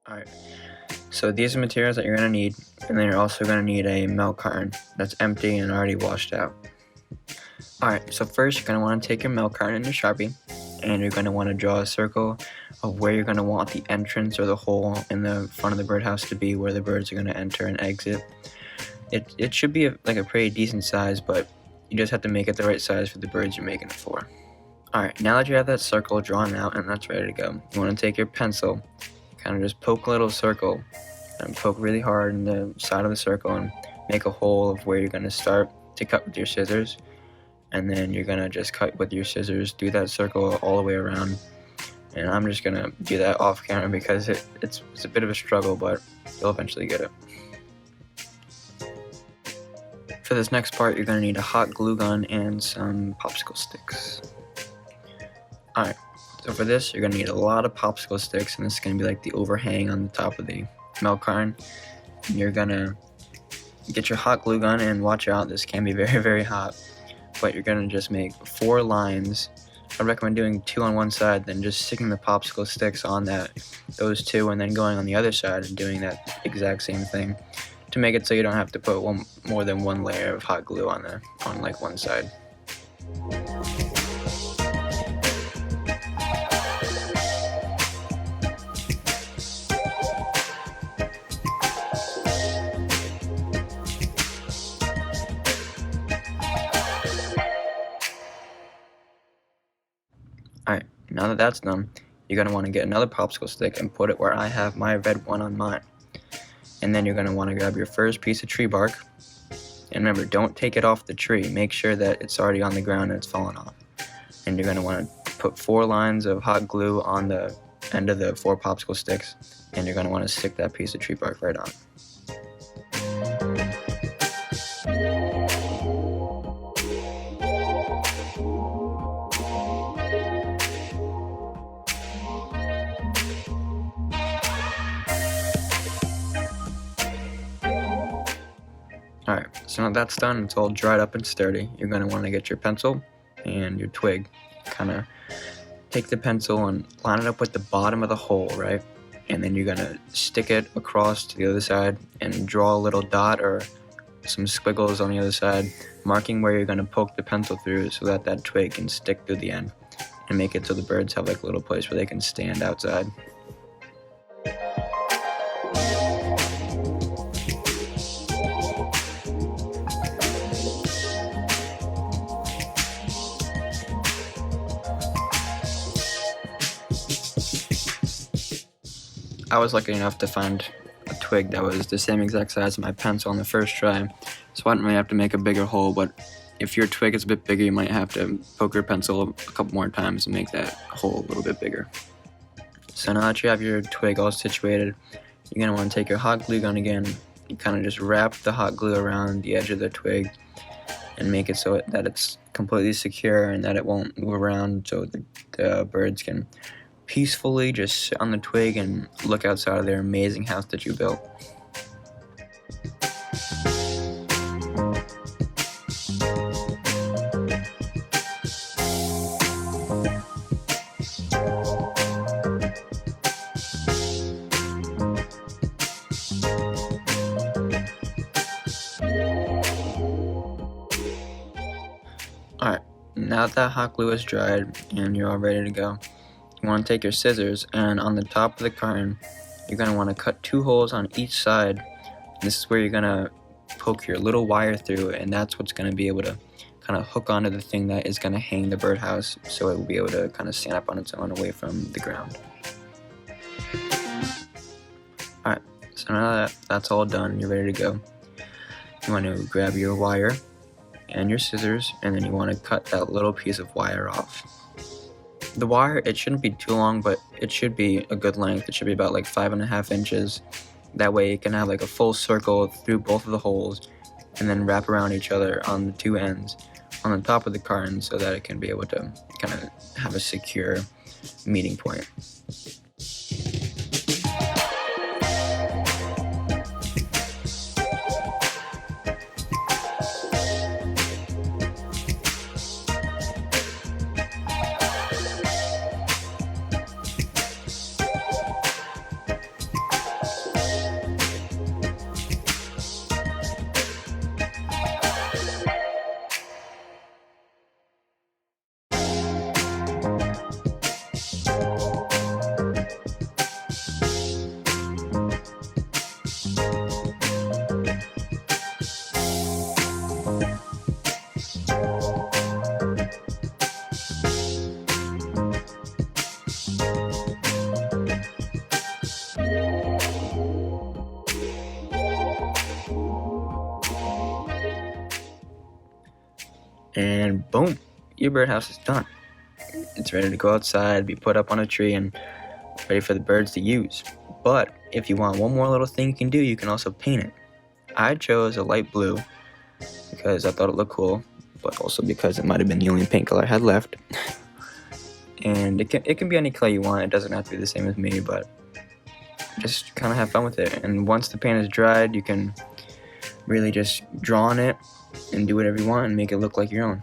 Alright, so these are materials that you're going to need, and then you're also going to need a milk carton that's empty and already washed out. Alright, so first you're going to want to take your milk carton and your Sharpie, and you're going to want to draw a circle of where you're going to want the entrance or the hole in the front of the birdhouse to be, where the birds are going to enter and exit. It should be like a pretty decent size, but you just have to make it the right size for the birds you're making it for. Alright, now that you have that circle drawn out and that's ready to go, you want to take your pencil, kind of just poke a little circle and poke really hard in the side of the circle and make a hole of where you're going to start to cut with your scissors, and then you're going to just cut with your scissors, do that circle all the way around. And I'm just going to do that off camera because it's a bit of a struggle, but you'll eventually get it. For this next part, you're going to need a hot glue gun and some popsicle sticks. Alright, so for this, you're going to need a lot of popsicle sticks, and this is going to be like the overhang on the top of the milk carton. And you're going to get your hot glue gun, and watch out, this can be very, very hot. But you're going to just make 4 lines. I recommend doing 2 on one side, then just sticking the popsicle sticks on those 2, and then going on the other side and doing that exact same thing to make it so you don't have to put more than one layer of hot glue on like one side. Alright, now that that's done, you're going to want to get another popsicle stick and put it where I have my red one on mine. And then you're going to want to grab your first piece of tree bark, and remember, don't take it off the tree, make sure that it's already on the ground and it's fallen off. And you're going to want to put 4 lines of hot glue on the end of the 4 popsicle sticks, and you're going to want to stick that piece of tree bark right on. Alright, so now that's done, it's all dried up and sturdy. You're going to want to get your pencil and your twig. Kind of take the pencil and line it up with the bottom of the hole, right? And then you're going to stick it across to the other side and draw a little dot or some squiggles on the other side, marking where you're going to poke the pencil through so that that twig can stick through the end, and make it so the birds have like a little place where they can stand outside. I was lucky enough to find a twig that was the same exact size as my pencil on the first try, so I didn't really have to make a bigger hole, but if your twig is a bit bigger, you might have to poke your pencil a couple more times and make that hole a little bit bigger. So now that you have your twig all situated, you're going to want to take your hot glue gun again and kind of just wrap the hot glue around the edge of the twig and make it so that it's completely secure and that it won't move around, so the birds can peacefully just sit on the twig and look outside of their amazing house that you built. Alright, now that hot glue is dried and you're all ready to go, you want to take your scissors, and on the top of the carton, you're going to want to cut 2 holes on each side. This is where you're going to poke your little wire through, and that's what's going to be able to kind of hook onto the thing that is going to hang the birdhouse, so it will be able to kind of stand up on its own away from the ground. Alright, so now that that's all done, you're ready to go. You want to grab your wire and your scissors, and then you want to cut that little piece of wire off. The wire, it shouldn't be too long, but it should be a good length. It should be about like 5.5 inches. That way it can have like a full circle through both of the holes and then wrap around each other on the 2 ends on the top of the carton, so that it can be able to kind of have a secure meeting point. and boom, your birdhouse is done. It's ready to go outside, be put up on a tree, and ready for the birds to use. But if you want one more little thing you can do, you can also paint it. I chose a light blue because I thought it looked cool, but also because it might have been the only paint color I had left. And it can be any color you want. It doesn't have to be the same as me, but just kind of have fun with it. And once the paint is dried, you can really just draw on it and do whatever you want and make it look like your own.